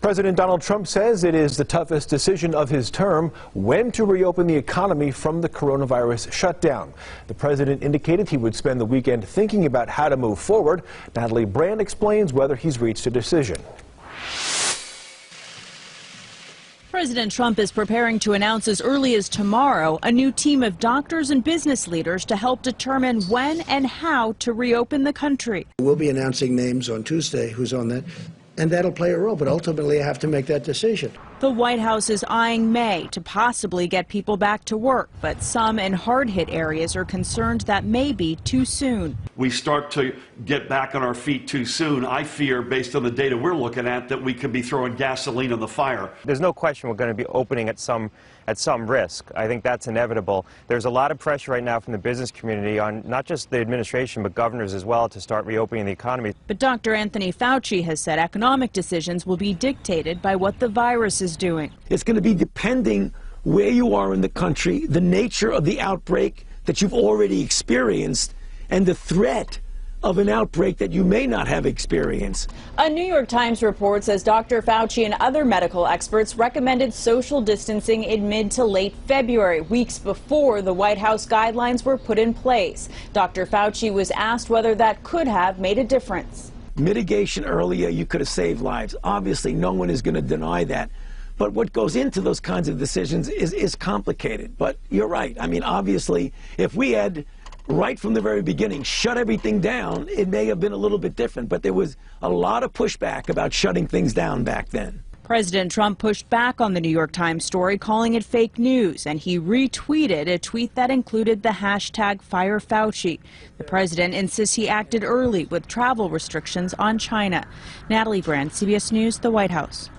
President Donald Trump says it is the toughest decision of his term when to reopen the economy from the coronavirus shutdown. The president indicated he would spend the weekend thinking about how to move forward. Natalie Brand explains whether he's reached a decision. President Trump is preparing to announce as early as tomorrow a new team of doctors and business leaders to help determine when and how to reopen the country. We'll be announcing names on Tuesday who's on that, and that'll play a role, but ultimately I have to make that decision. The White House is eyeing May to possibly get people back to work, but some in hard-hit areas are concerned that may be too soon. We start to get back on our feet too soon. I fear, based on the data we're looking at, that we could be throwing gasoline on the fire. There's no question we're going to be opening at some risk. I think that's inevitable. There's a lot of pressure right now from the business community on not just the administration but governors as well to start reopening the economy. But Dr. Anthony Fauci has said economic decisions will be dictated by what the virus is doing. It's going to be depending where you are in the country, the nature of the outbreak that you've already experienced, and the threat of an outbreak that you may not have experienced. A New York Times report says Dr. Fauci and other medical experts recommended social distancing in mid to late February, weeks before the White House guidelines were put in place. Dr. Fauci was asked whether that could have made a difference. Mitigation earlier, you could have saved lives. Obviously, no one is going to deny that. But what goes into those kinds of decisions is complicated. But you're right. I mean, obviously, if we had right from the very beginning shut everything down, it may have been a little bit different. But there was a lot of pushback about shutting things down back then. President Trump pushed back on the New York Times story, calling it fake news, and he retweeted a tweet that included the hashtag #FireFauci. The president insists he acted early with travel restrictions on China. Natalie Brand, CBS News, the White House.